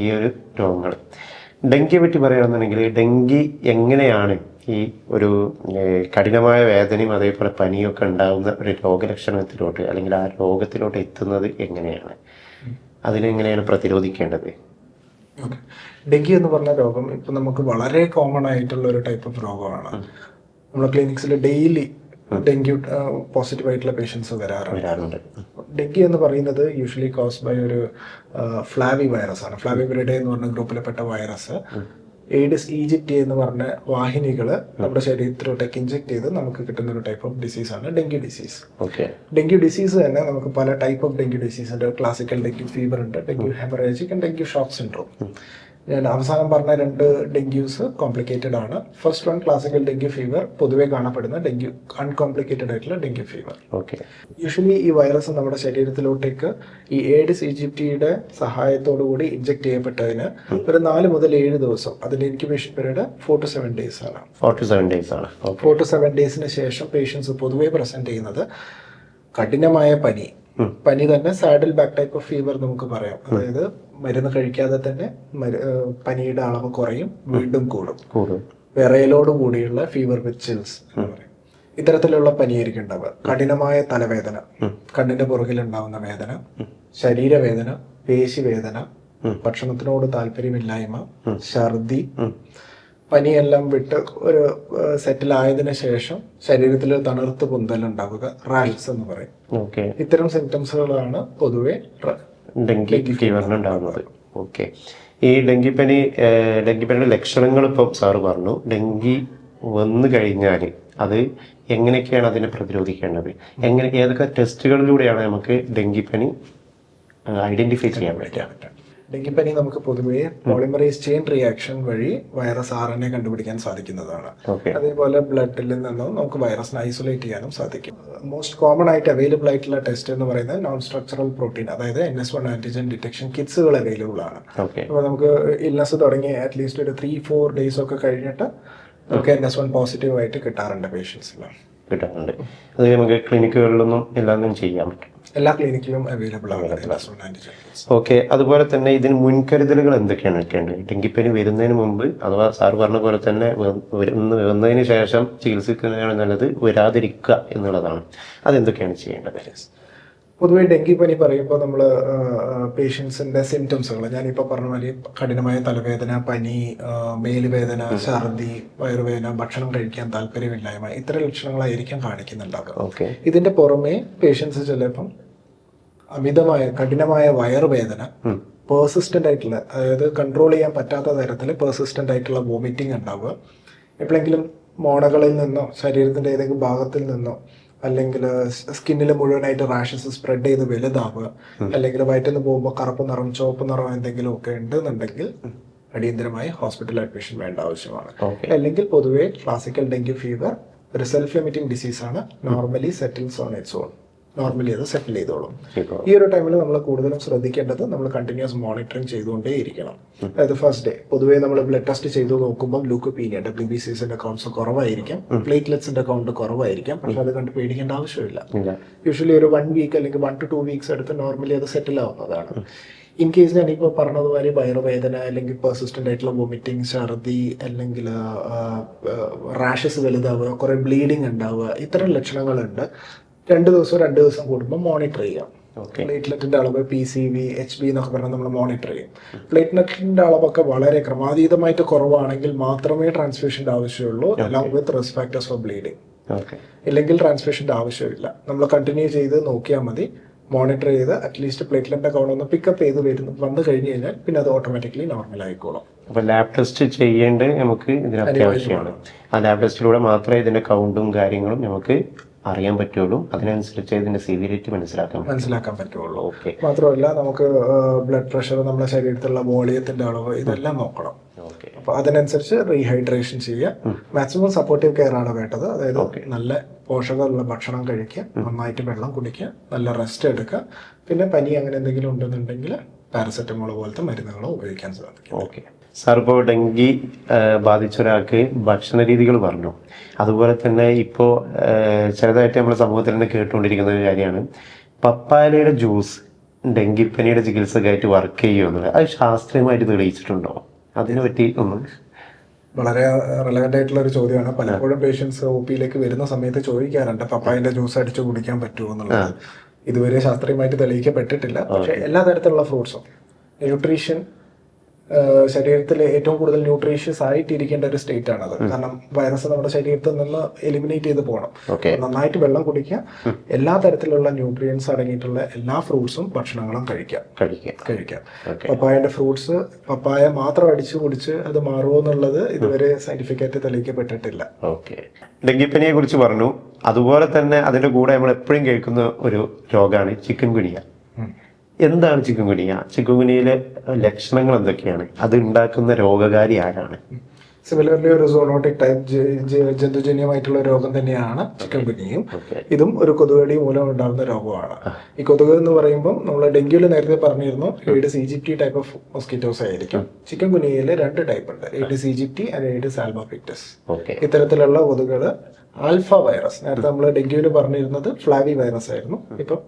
ഈ ഒരു രോഗങ്ങൾ. ഡെങ്കിയെ പറ്റി പറയുകയാണെന്നുണ്ടെങ്കിൽ ഡെങ്കി എങ്ങനെയാണ് ഈ ഒരു കഠിനമായ വേദനയും അതേപോലെ പനിയൊക്കെ ഉണ്ടാകുന്ന ഒരു രോഗലക്ഷണത്തിലോട്ട് അല്ലെങ്കിൽ ആ രോഗത്തിലോട്ട് എത്തുന്നത് എങ്ങനെയാണ്? അതിനെങ്ങനെയാണ് പ്രതിരോധിക്കേണ്ടത്? ഡെങ്കി എന്ന് പറഞ്ഞ രോഗം ഇപ്പൊ നമുക്ക് വളരെ കോമൺ ആയിട്ടുള്ള ഒരു ടൈപ്പ് ഓഫ് രോഗമാണ്. നമ്മുടെ ക്ലിനിക്സിൽ ഡെയിലി ഡെങ്കി പോസിറ്റീവ് ആയിട്ടുള്ള പേഷ്യൻസ് വരാറുണ്ട്. ഡെങ്കി എന്ന് പറയുന്നത് യൂഷ്വലി കോസ് ബൈ ഒരു ഫ്ലാവി വൈറസ് ആണ്. ഫ്ലാവി ബ്രിഡേ എന്ന് പറഞ്ഞ ഗ്രൂപ്പിൽപ്പെട്ട വൈറസ് എയ്ഡിസ് ഈജിപ്റ്റി എന്ന് പറഞ്ഞ വാഹിനികൾ നമ്മുടെ ശരീരത്തിലോട്ടേക്ക് ഇഞ്ചെക്ട് ചെയ്ത് നമുക്ക് കിട്ടുന്ന ഒരു ടൈപ്പ് ഓഫ് ഡിസീസ് ആണ് ഡെങ്കി ഡിസീസ്. ഡെങ്കി ഡിസീസ് തന്നെ നമുക്ക് പല ടൈപ്പ് ഓഫ് ഡെങ്കി ഡിസീസ് ഉണ്ട്. ക്ലാസിക്കൽ ഡെങ്കി ഫീവർ ഉണ്ട്, dengue haemorrhagic, dengue shock syndrome. ഞാൻ അവസാനം പറഞ്ഞ 2 ഡെങ്ക്യൂസ് കോംപ്ലിക്കേറ്റഡ് ആണ്. First one classical dengue fever, പൊതുവെ കാണപ്പെടുന്ന ഡെങ്കി അൺകോംപ്ലിക്കേറ്റഡ് ആയിട്ടുള്ള ഡെങ്കി ഫീവർ. യൂഷ്വലി ഈ വൈറസ് നമ്മുടെ ശരീരത്തിലോട്ടേക്ക് ഈ ഏഡിസ് ഈജിപ്റ്റിയുടെ സഹായത്തോടു കൂടി ഇഞ്ചെക്ട് ചെയ്യപ്പെട്ടതിന് ഒരു 4 മുതൽ 7 ദിവസം, അതിന്റെ ഇൻക്യുബേഷൻ പീരീഡ് 4 to 7 days ആണ്. 4 to 7 days ശേഷം പേഷ്യൻസ് പൊതുവെ പ്രസന്റ് ചെയ്യുന്നത് കഠിനമായ പനി തന്നെ saddle back type of fever നമുക്ക് പറയാം. അതായത് മരുന്ന് കഴിക്കാതെ തന്നെ പനിയുടെ അളവ് കുറയും, വീണ്ടും കൂടും. വിറയലോട് കൂടിയുള്ള ഫീവർ വിത്ത് ചിൽസ് എന്ന് പറയും. ഇത്തരത്തിലുള്ള പനിയായിരിക്കും ഉണ്ടാവുക. കഠിനമായ തലവേദന, കണ്ണിന്റെ പുറകിൽ ഉണ്ടാവുന്ന വേദന, ശരീരവേദന, പേശിവേദന, ഭക്ഷണത്തിനോട് താല്പര്യമില്ലായ്മ, ഛർദി, പനിയെല്ലാം വിട്ട് ഒരു സെറ്റിൽ ആയതിനു ശേഷം ശരീരത്തിൽ തണുത്ത് പൊന്തൽ ഉണ്ടാവുക, റാഷസ് എന്ന് പറയും. ഇത്തരം സിംറ്റംസുകളാണ് പൊതുവെ ഡെങ്കി ഫീവറിന് ഉണ്ടാകുന്നത്. ഈ ഡെങ്കിപ്പനിയുടെ ലക്ഷണങ്ങൾ ഇപ്പം സാറ് പറഞ്ഞു. ഡെങ്കി വന്നു കഴിഞ്ഞാൽ അത് എങ്ങനെയൊക്കെയാണ് അതിനെ പ്രതിരോധിക്കേണ്ടത്? ഏതൊക്കെ ടെസ്റ്റുകളിലൂടെയാണ് നമുക്ക് ഡെങ്കിപ്പനി ഐഡന്റിഫൈ ചെയ്യാൻ പറ്റുക? ഡെങ്കിപ്പനി നമുക്ക് പൊതുവേ പോളിമറൈസ് ചെയിൻ റിയാക്ഷൻ വഴി വൈറസ് RNA കണ്ടുപിടിക്കാൻ സാധിക്കുന്നതാണ്. അതേപോലെ ബ്ലഡിൽ നിന്നും നമുക്ക് വൈറസിനെ ഐസൊലേറ്റ് ചെയ്യാനും സാധിക്കും. മോസ്റ്റ് കോമൺ ആയിട്ട് അവൈലബിൾ ആയിട്ടുള്ള ടെസ്റ്റ് എന്ന് പറയുന്നത് നോൺ സ്ട്രക്ചറൽ പ്രോട്ടീൻ, അതായത് NS1 ആന്റിജൻ ഡിറ്റക്ഷൻ കിറ്റ്സുകൾ അവൈലബിൾ ആണ്. അപ്പോൾ നമുക്ക് ഇൽനസ് തുടങ്ങി അറ്റ്ലീസ്റ്റ് ഒരു 3-4 days ഒക്കെ കഴിഞ്ഞിട്ട് നമുക്ക് NS1 പോസിറ്റീവ് ആയിട്ട് കിട്ടാറുണ്ട് പേഷ്യൻസിൽ. കിട്ടാറുണ്ട്. അത് നമുക്ക് ക്ലിനിക്കുകളിലൊന്നും എല്ലാം ചെയ്യാൻ പറ്റും. എല്ലാ ക്ലിനിക്കിലും അവൈലബിൾ ആണ്. അതുപോലെ തന്നെ ഇതിന് മുൻകരുതലുകൾ എന്തൊക്കെയാണ് എടുക്കേണ്ടത്? ഡെങ്കിപ്പനി വരുന്നതിന് മുമ്പ് അഥവാ സാർ പറഞ്ഞ പോലെ തന്നെ വന്നതിന് ശേഷം ചികിത്സിക്കുന്നതാണ് നല്ലത്, വരാതിരിക്കുക എന്നുള്ളതാണ്. അതെന്തൊക്കെയാണ് ചെയ്യേണ്ടത്? പൊതുവെ ഡെങ്കിപ്പനി പറയുമ്പോൾ നമ്മൾ പേഷ്യൻസിന്റെ സിംറ്റംസുകൾ ഞാനിപ്പോൾ പറഞ്ഞ മാതിരി കഠിനമായ തലവേദന, പനി, മേലുവേദന, ഛർദി, വയറുവേദന, ഭക്ഷണം കഴിക്കാൻ താല്പര്യമില്ലായ്മ, ഇത്തരം ലക്ഷണങ്ങളായിരിക്കും കാണിക്കുന്നുണ്ടാവുക. ഇതിന്റെ പുറമെ പേഷ്യൻസ് ചിലപ്പം അമിതമായ കഠിനമായ വയറുവേദന, പേഴ്സിസ്റ്റന്റ് ആയിട്ടുള്ള, അതായത് കൺട്രോൾ ചെയ്യാൻ പറ്റാത്ത തരത്തിൽ പേഴ്സിസ്റ്റന്റ് ആയിട്ടുള്ള വോമിറ്റിംഗ് ഉണ്ടാവുക, എപ്പോഴെങ്കിലും മോണകളിൽ നിന്നോ ശരീരത്തിന്റെ ഏതെങ്കിലും ഭാഗത്തിൽ നിന്നോ അല്ലെങ്കിൽ സ്കിന്നിൽ മുഴുവനായിട്ട് റാഷസ് സ്പ്രെഡ് ചെയ്ത് വലുതാവുക, അല്ലെങ്കിൽ വയറ്റിൽ നിന്ന് പോകുമ്പോൾ കറുപ്പ് നിറം ചുവപ്പ് നിറം എന്തെങ്കിലും ഒക്കെ ഉണ്ടെന്നുണ്ടെങ്കിൽ അടിയന്തരമായി ഹോസ്പിറ്റൽ അഡ്മിഷൻ വേണ്ട ആവശ്യമാണ്. അല്ലെങ്കിൽ പൊതുവേ ക്ലാസിക്കൽ ഡെങ്കി ഫീവർ ഒരു സെൽഫ് ലിമിറ്റിംഗ് ഡിസീസ് ആണ്. Normally settles on its on. Normally അത് സെറ്റിൽ ചെയ്തോളും. ഈ ഒരു ടൈമിൽ നമ്മൾ കൂടുതലും ശ്രദ്ധിക്കേണ്ടത് നമ്മൾ കണ്ടിന്യൂസ് മോണിറ്ററിങ് ചെയ്തുകൊണ്ടേ ഇരിക്കണം. അതായത് ഫസ്റ്റ് ഡേ പൊതുവേ നമ്മൾ ബ്ലഡ് ടെസ്റ്റ് ചെയ്തു നോക്കുമ്പോൾ ല്യൂക്കോപീനിയ WBCസിന്റെ കൗണ്ട്സ് കുറവായിരിക്കും, പ്ലേറ്റ്ലെറ്റ്സിന്റെ കൗണ്ട് കുറവായിരിക്കും. പക്ഷെ അത് കണ്ട് പേടിക്കേണ്ട ആവശ്യമില്ല. യൂഷ്വലി ഒരു 1 വീക്ക് അല്ലെങ്കിൽ 1 to 2 വീക്സ് എടുത്ത് നോർമലി അത് സെറ്റിൽ ആവുന്നതാണ്. ഇൻ കേസ് ഞാനിപ്പോൾ പറഞ്ഞതുമാതിരി വയറുവേദന അല്ലെങ്കിൽ പെർസിസ്റ്റന്റ് ആയിട്ടുള്ള വൊമിറ്റിംഗ്, ഛർദി, അല്ലെങ്കിൽ റാഷസ് വലുതാവുക, കുറെ ബ്ലീഡിങ് ഉണ്ടാവുക, ഇത്തരം ലക്ഷണങ്ങളുണ്ട്. 2 ദിവസം കൂടുമ്പോൾ മോണിറ്റർ ചെയ്യാം. പ്ലേറ്റ്ലെറ്റിന്റെ അളവ് PCV, HB എന്നൊക്കെ പറഞ്ഞാൽ നമ്മൾ മോണിറ്റർ ചെയ്യും. പ്ലേറ്റ്ലെറ്റിന്റെ അളവൊക്കെ വളരെ ക്രമാതീതമായിട്ട് കുറവാണെങ്കിൽ മാത്രമേ ട്രാൻസ്ഫ്യൂഷന്റെ ആവശ്യമുള്ളൂ, along with risk factors four bleeding. ഇല്ലെങ്കിൽ ട്രാൻസ്ഫ്യൂഷന്റെ ആവശ്യമില്ല. നമ്മൾ കണ്ടിന്യൂ ചെയ്ത് നോക്കിയാൽ മതി. മോണിറ്റർ ചെയ്ത് അറ്റ്ലീസ്റ്റ് പ്ലേറ്റ്ലെറ്റിന്റെ കൗണ്ട് ഒന്ന് പിക്കപ്പ് ചെയ്ത് വന്നു കഴിഞ്ഞു കഴിഞ്ഞാൽ പിന്നെ അത് ഓട്ടോമാറ്റിക്കലി നോർമൽ ആയിക്കോളും. അപ്പൊ ലാബ് ടെസ്റ്റ് ചെയ്യേണ്ടത് നമുക്ക് ഇതിന് അത്യാവശ്യമാണ്. ആ ലാബ് ടെസ്റ്റിലൂടെ മാത്രമേ ഇതിന്റെ കൗണ്ടും കാര്യങ്ങളും നമുക്ക് അറിയാൻ പറ്റുള്ളൂ. അതിനനുസരിച്ച് ഇതിന്റെ സിവിയറിറ്റി മനസ്സിലാക്കാൻ പറ്റുള്ളൂ. മാത്രമല്ല നമുക്ക് ബ്ലഡ് പ്രഷർ, നമ്മുടെ ശരീരത്തിലുള്ള വോളിയത്തിന്റെ അളവ്, ഇതെല്ലാം നോക്കണം. അപ്പൊ അതിനനുസരിച്ച് റീഹൈഡ്രേഷൻ ചെയ്യുക. മാക്സിമം സപ്പോർട്ടീവ് കെയർ ആണ് വേണ്ടത്. അതായത് നല്ല പോഷകമുള്ള ഭക്ഷണം കഴിക്കുക, നന്നായിട്ട് വെള്ളം കുടിക്കുക, നല്ല റെസ്റ്റ് എടുക്കുക. പിന്നെ പനി അങ്ങനെ എന്തെങ്കിലും ഉണ്ടെന്നുണ്ടെങ്കിൽ പാരസെറ്റമോൾ പോലത്തെ മരുന്നുകളോ ഉപയോഗിക്കാൻ സാധിക്കും. ഓക്കെ സാർ, ഇപ്പോൾ ഡെങ്കി ബാധിച്ച ഒരാൾക്ക് ഭക്ഷണ രീതികൾ പറഞ്ഞു. അതുപോലെ തന്നെ ഇപ്പോൾ ചെറുതായിട്ട് നമ്മുടെ സമൂഹത്തിൽ തന്നെ കേട്ടുകൊണ്ടിരിക്കുന്ന ഒരു കാര്യമാണ് പപ്പായയുടെ ജ്യൂസ് ഡെങ്കിപ്പനിയുടെ ചികിത്സക്കായിട്ട് വർക്ക് ചെയ്യുമെന്നുള്ളത്. അത് ശാസ്ത്രീയമായിട്ട് തെളിയിച്ചിട്ടുണ്ടോ? അതിനെ പറ്റി ഒന്ന്. വളരെ റെലവെന്റ് ആയിട്ടുള്ള ഒരു ചോദ്യമാണ്. പലപ്പോഴും പേഷ്യൻസ് OPയിലേക്ക് വരുന്ന സമയത്ത് ചോദിക്കാറുണ്ട് പപ്പായന്റെ ജ്യൂസ് അടിച്ചു കുടിക്കാൻ പറ്റുമോ എന്നുള്ളത്. ഇതുവരെ ശാസ്ത്രീയമായിട്ട് തെളിയിക്കപ്പെട്ടിട്ടില്ല. പക്ഷെ എല്ലാ തരത്തിലുള്ള ഫ്രൂട്ട്സും ന്യൂട്രീഷൻ ശരീരത്തിൽ ഏറ്റവും കൂടുതൽ ന്യൂട്രീഷ്യസ് ആയിട്ടിരിക്കേണ്ട ഒരു സ്റ്റേറ്റ് ആണത്. കാരണം വൈറസ് നമ്മുടെ ശരീരത്തിൽ നിന്ന് എലിമിനേറ്റ് ചെയ്ത് പോകണം. നന്നായിട്ട് വെള്ളം കുടിക്കുക, എല്ലാ തരത്തിലുള്ള ന്യൂട്രിയൻസ് അടങ്ങിയിട്ടുള്ള എല്ലാ ഫ്രൂട്ട്സും ഭക്ഷണങ്ങളും കഴിക്കാം. പപ്പായന്റെ ഫ്രൂട്ട്സ് പപ്പായ മാത്രം അടിച്ചു കുടിച്ച് അത് മാറുമോ എന്നുള്ളത് ഇതുവരെ സയന്റിഫിക് ആയിട്ട് തെളിയിക്കപ്പെട്ടിട്ടില്ല. ഡെങ്കിപ്പനിയെ കുറിച്ച് പറഞ്ഞു. അതുപോലെ തന്നെ അതിന്റെ കൂടെ നമ്മൾ എപ്പോഴും കേൾക്കുന്ന ഒരു രോഗമാണ് ചിക്കൻ ഗുനിയ. എന്താണ് ചിക്കൻ ഗുനിയ? ചിക്കൻ ഗുനിയയിലെ ലക്ഷണങ്ങൾ എന്തൊക്കെയാണ്? അത് ഉണ്ടാക്കുന്ന രോഗകാരി ആരാണ്? സിമിലർലി ഒരു സോണോട്ടിക് ടൈപ്പ് ജന്തുജന്യമായിട്ടുള്ള രോഗം തന്നെയാണ് ചിക്കൻ ഗുനിയയും. ഇതും ഒരു കൊതുകടി മൂലം ഉണ്ടാകുന്ന രോഗമാണ്. ഈ കൊതുക് എന്ന് പറയുമ്പോൾ നമ്മൾ ഡെങ്കിയിൽ നേരത്തെ പറഞ്ഞിരുന്നു എയ്ഡസ് ഈജിപ്റ്റി ടൈപ്പ് ഓഫ് മൊസ്കിറ്റോസ് ആയിരിക്കും. ചിക്കൻ ഗുനിയയിൽ 2 ടൈപ്പ് ഉണ്ട്, എയ്ഡസ് ഈജിപ്റ്റി ആൻഡ് എയ്ഡസ് ആൽബോപിക്ടസ്. ഇത്തരത്തിലുള്ള കൊതുകുകൾ ആൽഫ വൈറസ്, നേരത്തെ നമ്മൾ ഡെങ്കിയിൽ പറഞ്ഞിരുന്നത് ഫ്ലാവി വൈറസ് ആയിരുന്നു. ഇപ്പം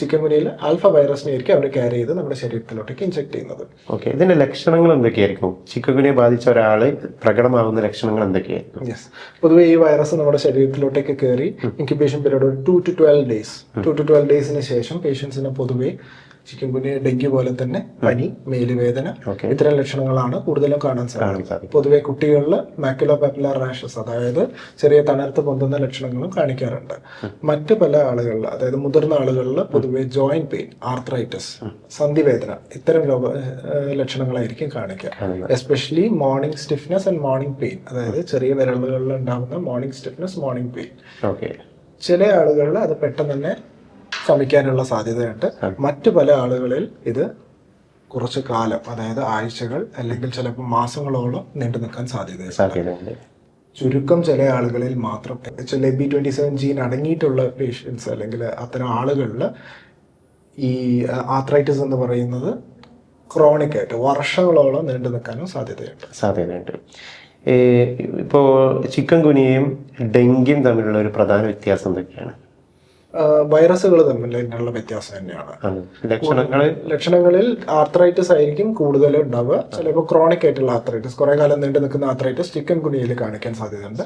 ചിക്കൻ ഗുനിയയിൽ ആൽഫ വൈറസിനെ ആയിരിക്കും അവർ ക്യാരി ചെയ്ത് നമ്മുടെ ശരീരത്തിലോട്ടേക്ക് ഇൻജെക്ട് ചെയ്യുന്നത്. ഓക്കെ, ഇതിന്റെ ലക്ഷണങ്ങൾ എന്തൊക്കെയായിരിക്കും? ചിക്കൻ ഗുനിയ ബാധിച്ച ഒരാള് പ്രകടമാകുന്ന ലക്ഷണങ്ങൾ എന്തൊക്കെയായിരിക്കും? യെസ്, പൊതുവെ ഈ വൈറസ് നമ്മുടെ ശരീരത്തിലോട്ടേക്ക് കയറി ഇൻക്യുബേഷൻ പീരീഡ് ഒരു 2 to 12 days. 2 to 12 daysന് ശേഷം പേഷ്യൻസിന് പൊതുവെ ചിക്കൻ ഗുനിയ ഡെങ്കി പോലെ തന്നെ പനി, മേലുവേദന, ഇത്തരം ലക്ഷണങ്ങളാണ് കൂടുതലും കാണാൻ സാധിക്കും. പൊതുവെ കുട്ടികളിൽ മാക്യുലർ പാപ്പുലർ റാഷസ്, അതായത് ചെറിയ തണർത്ത് പൊന്തുന്ന ലക്ഷണങ്ങളും കാണിക്കാറുണ്ട്. മറ്റ് പല ആളുകളിൽ, അതായത് മുതിർന്ന ആളുകളിൽ പൊതുവെ ജോയിന്റ് പെയിൻ, ആർത്രൈറ്റിസ്, സന്ധിവേദന, ഇത്തരം ലക്ഷണങ്ങളായിരിക്കും കാണിക്കുക. Especially morning stiffness and morning pain, അതായത് ചെറിയ വിരലുകളിൽ ഉണ്ടാകുന്ന മോർണിംഗ് സ്റ്റിഫ്നെസ്, മോർണിംഗ് പെയിൻ. ചില ആളുകളിൽ അത് പെട്ടെന്ന് തന്നെ ശമിക്കാനുള്ള സാധ്യതയുണ്ട്. മറ്റു പല ആളുകളിൽ ഇത് കുറച്ചു കാലം, അതായത് ആഴ്ചകൾ അല്ലെങ്കിൽ ചിലപ്പോൾ മാസങ്ങളോളം നീണ്ടു നിൽക്കാൻ സാധ്യതയുണ്ട്. ചുരുക്കം ചില ആളുകളിൽ മാത്രം, AB27 ജീൻ അടങ്ങിയിട്ടുള്ള പേഷ്യൻസ് അല്ലെങ്കിൽ അത്തരം ആളുകളിൽ ഈ ആർത്രൈറ്റിസ് എന്ന് പറയുന്നത് ക്രോണിക് ആയിട്ട് വർഷങ്ങളോളം നീണ്ടു നിൽക്കാനും സാധ്യതയുണ്ട്. ഇപ്പോൾ ചിക്കൻ ഗുനിയയും ഡെങ്കിയും തമ്മിലുള്ള ഒരു പ്രധാന വ്യത്യാസം എന്തൊക്കെയാണ്? വൈറസുകൾ തമ്മിലുള്ള വ്യത്യാസം തന്നെയാണ്. ലക്ഷണങ്ങളിൽ ആർത്രൈറ്റിസ് ആയിരിക്കും കൂടുതൽ ഉണ്ടാവുക. ചിലപ്പോൾ ക്രോണിക് ആയിട്ടുള്ള ആർത്രൈറ്റിസ്, കുറെ കാലം നീണ്ടു നിൽക്കുന്ന ആർത്രൈറ്റിസ് ചിക്കൻ ഗുനിയയിൽ കാണിക്കാൻ സാധ്യതയുണ്ട്.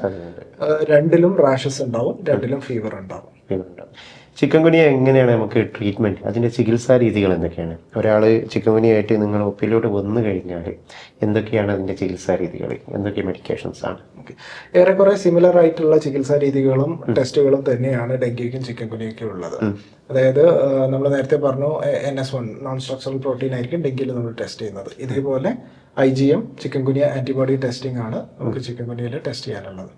രണ്ടിലും റാഷസ് ഉണ്ടാവും, രണ്ടിലും ഫീവർ ഉണ്ടാവും. ചിക്കൻ ഗുനിയ എങ്ങനെയാണ് നമുക്ക് ട്രീറ്റ്മെന്റ്, അതിന്റെ ചികിത്സാ രീതികൾ എന്തൊക്കെയാണ്? ഒരാൾ ചിക്കൻ ഗുനിയ ആയിട്ട് നിങ്ങൾ ഒപ്പിലോട്ട് വന്നു കഴിഞ്ഞാൽ എന്തൊക്കെയാണ് അതിന്റെ ചികിത്സാ രീതികൾ, എന്തൊക്കെ മെഡിക്കേഷൻസ് ആണ്? ഏറെക്കുറെ സിമിലർ ആയിട്ടുള്ള ചികിത്സാ രീതികളും ടെസ്റ്റുകളും തന്നെയാണ് ഡെങ്കിക്കും ചിക്കൻ ഗുനിയയ്ക്കും ഉള്ളത്. അതായത് നമ്മൾ നേരത്തെ പറഞ്ഞു NS1 നോൺ സ്ട്രക്ചറൽ പ്രോട്ടീൻ ആയിരിക്കും ഡെങ്കിയിൽ നമ്മൾ ടെസ്റ്റ് ചെയ്യുന്നത്. ഇതേപോലെ IgM ചിക്കൻ ഗുനിയ ആന്റിബോഡി ടെസ്റ്റിംഗ് ആണ് നമുക്ക് ചിക്കൻ ഗുനിയയിൽ ടെസ്റ്റ് ചെയ്യാനുള്ളത്.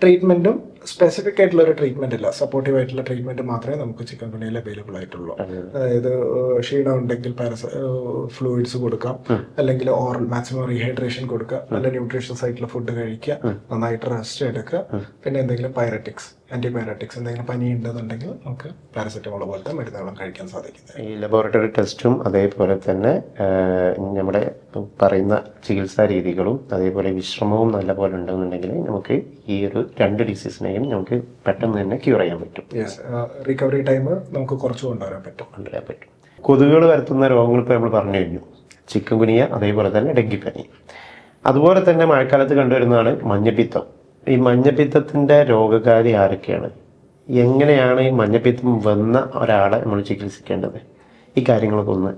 ട്രീറ്റ്മെന്റും സ്പെസിഫിക് ആയിട്ടുള്ള ഒരു ട്രീറ്റ്മെന്റ് ഇല്ല, സപ്പോർട്ടീവ് ആയിട്ടുള്ള ട്രീറ്റ്മെന്റ് മാത്രമേ നമുക്ക് ചിക്കൻ ഗുനിയയിൽ അവൈലബിൾ ആയിട്ടുള്ളൂ. അതായത് ക്ഷീണം ഉണ്ടെങ്കിൽ ഫ്ലൂയിഡ്സ് കൊടുക്കാം, അല്ലെങ്കിൽ ഓറൽ മാക്സിമം റീഹൈഡ്രേഷൻ കൊടുക്കുക, നല്ല ന്യൂട്രീഷ്യസ് ആയിട്ടുള്ള ഫുഡ് കഴിക്കുക, നന്നായിട്ട് റെസ്റ്റ് എടുക്കുക, പിന്നെ എന്തെങ്കിലും പൈററ്റിക്സ് ആന്റിബയോട്ടിക്സ് എന്തെങ്കിലും പനി ഉണ്ടെന്നുണ്ടെങ്കിൽ നമുക്ക് പാരസെറ്റമോൾ പോലത്തെ മരുന്നുകളും കഴിക്കാൻ സാധിക്കുന്നത്. ഈ ലബോറട്ടറി ടെസ്റ്റും അതേപോലെ തന്നെ നമ്മുടെ പറയുന്ന ചികിത്സാ രീതികളും അതേപോലെ വിശ്രമവും നല്ലപോലെ ഉണ്ടെന്നുണ്ടെങ്കിൽ നമുക്ക് ഈ ഒരു 2 ഡിസീസിനെയും നമുക്ക് പെട്ടെന്ന് തന്നെ ക്യൂർ ചെയ്യാൻ പറ്റും. റിക്കവറി ടൈം നമുക്ക് കുറച്ച് കൊണ്ടുവരാൻ പറ്റും. കൊതുകുകൾ വരുത്തുന്ന രോഗങ്ങൾ ഇപ്പോൾ നമ്മൾ പറഞ്ഞു കഴിഞ്ഞു, ചിക്കൻ ഗുനിയ അതേപോലെ തന്നെ ഡെങ്കിപ്പനി. അതുപോലെ തന്നെ മഴക്കാലത്ത് കണ്ടുവരുന്നതാണ് മഞ്ഞപ്പിത്തം. ഈ മഞ്ഞപ്പിത്തത്തിൻ്റെ രോഗകാരി ആരൊക്കെയാണ്, എങ്ങനെയാണ് ഈ മഞ്ഞപ്പിത്തം വന്ന ഒരാളെ നമ്മൾ ചികിത്സിക്കേണ്ടത്, ഈ കാര്യങ്ങളൊക്കെ ഒന്ന്.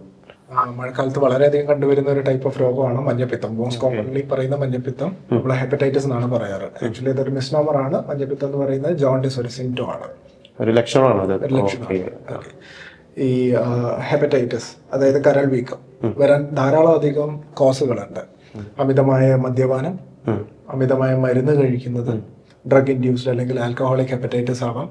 മഴക്കാലത്ത് വളരെയധികം കണ്ടുവരുന്ന ഒരു ടൈപ്പ് ഓഫ് രോഗമാണ് മഞ്ഞപ്പിത്തം. മോസ്റ്റ് കോമൺലി പറയുന്ന മഞ്ഞപ്പിത്തം നമ്മൾ ഹെപ്പറ്റൈറ്റിസ് എന്നാണ് പറയാറ്. ആക്ച്വലി ഇതൊരു മിസ്നോമർ ആണ്. മഞ്ഞപ്പിത്തം എന്ന് പറയുന്നത് ജോണ്ടിസ് ഒരു സിംറ്റം ആണ്, ഒരു ലക്ഷണമാണ് അത്. ഈ ഹെപ്പറ്റൈറ്റിസ് അതായത് കരൾ വീക്കം വരാൻ ധാരാളം അധികം കോസുകളുണ്ട്. അമിതമായ മദ്യപാനം, അമിതമായ മരുന്ന് കഴിക്കുന്നത്, ഡ്രഗ് ഇൻഡ്യൂസ്ഡ് അല്ലെങ്കിൽ ആൽക്കഹോളിക് ഹെപ്പറ്റൈറ്റിസ് ആവാം,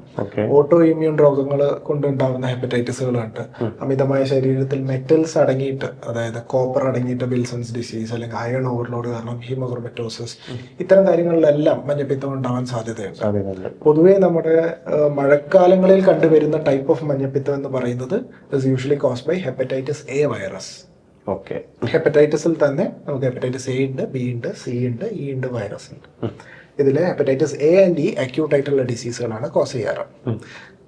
ഓട്ടോ ഇമ്മ്യൂൺ രോഗങ്ങൾ കൊണ്ടുണ്ടാകുന്ന ഹെപ്പറ്റൈറ്റിസുകളുണ്ട്, അമിതമായ ശരീരത്തിൽ മെറ്റൽസ് അടങ്ങിയിട്ട് അതായത് കോപ്പർ അടങ്ങിയിട്ട് വിൽസൺസ് ഡിസീസ് അല്ലെങ്കിൽ അയൺ ഓവർലോഡ് കാരണം ഹീമോക്രോമറ്റോസിസ്, ഇത്തരം കാര്യങ്ങളിലെല്ലാം മഞ്ഞപ്പിത്തം ഉണ്ടാവാൻ സാധ്യതയുണ്ട്. പൊതുവെ നമ്മുടെ മഴക്കാലങ്ങളിൽ കണ്ടുവരുന്ന ടൈപ്പ് ഓഫ് മഞ്ഞപ്പിത്തം എന്ന് പറയുന്നത് is usually caused by hepatitis A virus. ഹെപ്പറ്റൈറ്റിസിൽ തന്നെ നമുക്ക് ഹെപ്പറ്റൈറ്റിസ് എ ഉണ്ട്, ബി ഉണ്ട്, സി ഉണ്ട്, ഇ ഉണ്ട്, വൈറസ് ഉണ്ട്. ഇതിൽ hepatitis A and E acute ആയിട്ടുള്ള ഡിസീസുകളാണ് കോസ് ചെയ്യാറ്.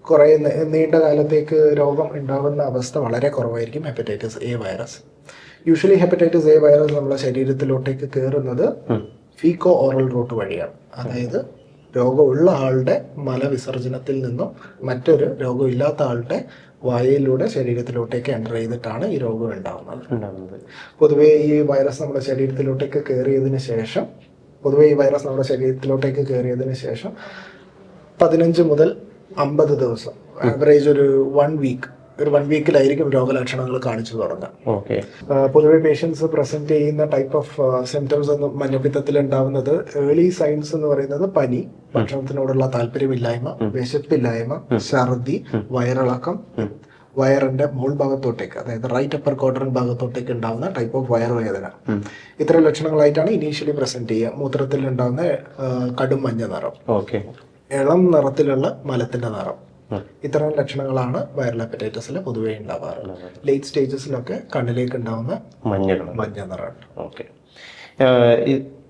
കുറേ നീണ്ട കാലത്തേക്ക് രോഗം ഉണ്ടാകുന്ന അവസ്ഥ വളരെ കുറവായിരിക്കും hepatitis A virus. Usually hepatitis A virus നമ്മുടെ ശരീരത്തിലോട്ടേക്ക് കയറുന്നത് ഫീക്കോ ഓറൽ റൂട്ട് വഴിയാണ്. അതായത് രോഗമുള്ള ആളുടെ മലവിസർജനത്തിൽ നിന്നും മറ്റൊരു രോഗമില്ലാത്ത ആളുടെ വായയിലൂടെ ശരീരത്തിലോട്ടേക്ക് എൻ്റർ ചെയ്തിട്ടാണ് ഈ രോഗം ഉണ്ടാകുന്നത്. പൊതുവേ ഈ വൈറസ് നമ്മുടെ ശരീരത്തിലോട്ടേക്ക് കയറിയതിന് ശേഷം 15 മുതൽ 50 ദിവസം, ആവറേജ് ഒരു 1 വീക്ക്, ഒരു 1 വീക്കിലായിരിക്കും രോഗലക്ഷണങ്ങൾ കാണിച്ചു തുടങ്ങുക. പൊതുവെ പേഷ്യൻസ് പ്രസന്റ് ചെയ്യുന്ന ടൈപ്പ് ഓഫ് സിംറ്റംസ് മഞ്ഞപ്പിത്തത്തിൽ ഉണ്ടാവുന്നത് ഏർലി സൈൻസ് എന്ന് പറയുന്നത് പനി, ഭക്ഷണത്തിനോടുള്ള താല്പര്യമില്ലായ്മ, വിശപ്പില്ലായ്മ, ഛർദി, വയറിളക്കം, വയറിന്റെ മോൾ ഭാഗത്തോട്ടേക്ക് അതായത് റൈറ്റ് അപ്പർ ക്വാഡ്രന്റ് ഭാഗത്തോട്ടേക്ക് ഉണ്ടാകുന്ന ടൈപ്പ് ഓഫ് വയറുവേദന, ഇത്തരം ലക്ഷണങ്ങളായിട്ടാണ് ഇനീഷ്യലി പ്രസന്റ് ചെയ്യുക. മൂത്രത്തിൽ ഉണ്ടാകുന്ന കടും മഞ്ഞ നിറം, ഇളം നിറത്തിലുള്ള മലത്തിന്റെ നിറം, ഇത്തരം ലക്ഷണങ്ങളാണ് വൈറൽ ഹെപ്പറ്റൈറ്റിസിൽ പൊതുവേ ഉണ്ടാവാറ്. ലേറ്റ് സ്റ്റേജസിലൊക്കെ കണ്ണിലേക്ക് ഉണ്ടാവുന്ന മഞ്ഞ നിറം.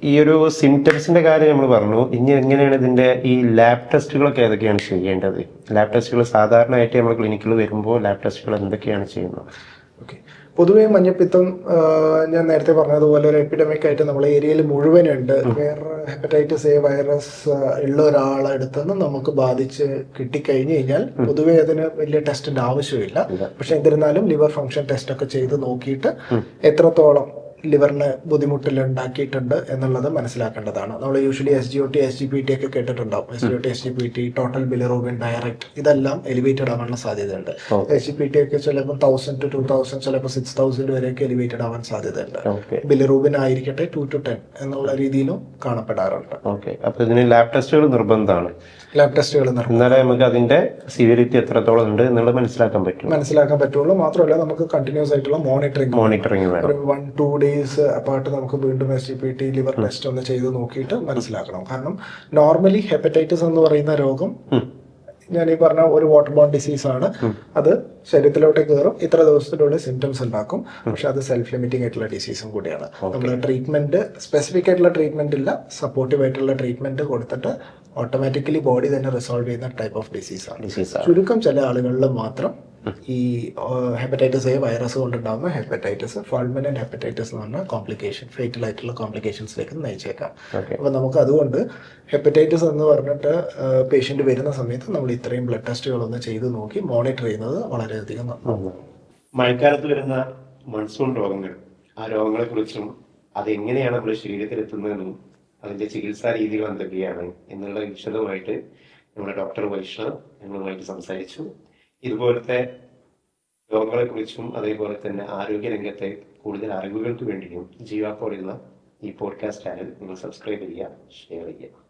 ഈ ഒരു സിംറ്റംസിന്റെ കാര്യം നമ്മൾ പറഞ്ഞു. ഇനി എങ്ങനെയാണ് ഇതിന്റെ ഈ ലാബ് ടെസ്റ്റുകളൊക്കെ ഏതൊക്കെയാണ് ചെയ്യേണ്ടത്? ലാബ് ടെസ്റ്റുകൾ സാധാരണയായിട്ട് നമ്മൾ ക്ലിനിക്കിൽ വരുമ്പോൾ ലാബ് ടെസ്റ്റുകൾ എന്തൊക്കെയാണ് ചെയ്യുന്നത്? പൊതുവെ മഞ്ഞപ്പിത്തം ഞാൻ നേരത്തെ പറഞ്ഞതുപോലെ ഒരു എപ്പിഡമിക് ആയിട്ട് നമ്മളെ ഏരിയയിൽ മുഴുവനുണ്ട്. വേറെ ഹെപ്പറ്റൈറ്റിസ് എ വൈറസ് ഉള്ള ഒരാളെടുത്ത് നിന്ന് നമുക്ക് ബാധിച്ച് കിട്ടിക്കഴിഞ്ഞു കഴിഞ്ഞാൽ പൊതുവെ അതിന് വലിയ ടെസ്റ്റിന്റെ ആവശ്യമില്ല. പക്ഷെ എന്നിരുന്നാലും ലിവർ ഫംഗ്ഷൻ ടെസ്റ്റ് ഒക്കെ ചെയ്ത് നോക്കിയിട്ട് എത്രത്തോളം ലിവറിന് ബുദ്ധിമുട്ടിൽ ഉണ്ടാക്കിയിട്ടുണ്ട് എന്നുള്ളത് മനസ്സിലാക്കേണ്ടതാണ്. നമ്മൾ യൂഷ്വലി SGOT SGPT ഒക്കെ കേട്ടിട്ടുണ്ടാവും. SGOT SGPT, total bilirubin, direct, ഇതെല്ലാം എലിവേറ്റഡ് ആവാനുള്ള സാധ്യതയുണ്ട്. SGPT ഒക്കെ ചിലപ്പോൾ 1000 to 2000, ചിലപ്പോൾ 6000 വരെയൊക്കെ എലിവേറ്റഡ് ആവാൻ സാധ്യതയുണ്ട്. ബിലിറൂബിൻ ആയിരിക്കട്ടെ 2 to 10 എന്നുള്ള രീതിയിലും കാണപ്പെടാറുണ്ട്. അപ്പൊ ഇതിന് ലാബ് ടെസ്റ്റുകൾ നിർബന്ധമാണ്. ലാബ് ടെസ്റ്റുകൾ എന്നാലേ നമുക്ക് അതിന്റെ സിവിയറിറ്റി എത്രത്തോളം ഉണ്ട് എന്നുള്ളത് മനസ്സിലാക്കാൻ പറ്റുള്ളൂ. മാത്രമല്ല നമുക്ക് കണ്ടിന്യൂസ് ആയിട്ടുള്ള മോണിറ്ററിംഗ് ഒരു 1-2 ഡേയ്സ് അപ്പാർട്ട് നമുക്ക് വീണ്ടും SGPT ലിവർ ടെസ്റ്റ് ഒന്ന് ചെയ്ത് നോക്കിയിട്ട് മനസ്സിലാക്കണം. കാരണം നോർമലി ഹെപ്പറ്റൈറ്റിസ് എന്ന് പറയുന്ന രോഗം ഞാൻ ഈ പറഞ്ഞ ഒരു വാട്ടർ ബോൺ ഡിസീസ് ആണ്. അത് ശരീരത്തിലോട്ട് കയറും, ഇത്ര ദിവസത്തിനുള്ളിൽ സിംറ്റംസ് ഉണ്ടാക്കും. പക്ഷെ അത് സെൽഫ് ലിമിറ്റിംഗ് ആയിട്ടുള്ള ഡിസീസും കൂടിയാണ്. നമ്മൾ ട്രീറ്റ്മെന്റ് സ്പെസിഫിക് ആയിട്ടുള്ള ട്രീറ്റ്മെന്റ് ഇല്ല, സപ്പോർട്ടീവ് ആയിട്ടുള്ള ട്രീറ്റ്മെന്റ് കൊടുത്തിട്ട് ഓട്ടോമാറ്റിക്കലി ബോഡി തന്നെ റിസോൾവ് ചെയ്യുന്ന ടൈപ്പ് ഓഫ് ഡിസീസാണ്. ചുരുക്കം ചില ആളുകളിൽ മാത്രം ഈ ഹെപ്പറ്റൈറ്റിസ് എ വൈറസ് കൊണ്ടുണ്ടാകുന്ന ഹെപ്പറ്റൈറ്റിസ്, ഫൾമിനന്റ് ഹെപ്പറ്റൈറ്റിസ് എന്ന് പറഞ്ഞ കോംപ്ലിക്കേഷൻ, ഫേറ്റൽ ആയിട്ടുള്ള കോംപ്ലിക്കേഷൻസിലേക്ക് നയിച്ചേക്കാം. അപ്പൊ നമുക്ക് അതുകൊണ്ട് ഹെപ്പറ്റൈറ്റിസ് എന്ന് പറഞ്ഞിട്ട് പേഷ്യന്റ് വരുന്ന സമയത്ത് നമ്മൾ ഇത്രയും ബ്ലഡ് ടെസ്റ്റുകളൊന്ന് ചെയ്ത് നോക്കി മോണിറ്റർ ചെയ്യുന്നത് വളരെയധികം നന്നാണ്. മഴക്കാലത്ത് വരുന്ന മൺസൂൺ രോഗങ്ങൾ, ആ രോഗങ്ങളെ കുറിച്ചും അതെങ്ങനെയാണ് നമ്മുടെ ശരീരത്തിൽ എത്തുന്നതെന്നും അതിന്റെ ചികിത്സാ രീതികൾ എന്തൊക്കെയാണ് എന്നുള്ള വിശദമായിട്ട് നമ്മുടെ ഡോക്ടർ വൈഷ്ണവ് ഞങ്ങളുമായിട്ട് സംസാരിച്ചു. ഇതുപോലത്തെ രോഗങ്ങളെ കുറിച്ചും അതേപോലെ തന്നെ ആരോഗ്യ രംഗത്തെ കൂടുതൽ അറിവുകൾക്ക് വേണ്ടിയും ജീവ പോലുള്ള ഈ പോഡ്കാസ്റ്റ് ചാനൽ നിങ്ങൾ സബ്സ്ക്രൈബ് ചെയ്യുക, ഷെയർ ചെയ്യുക.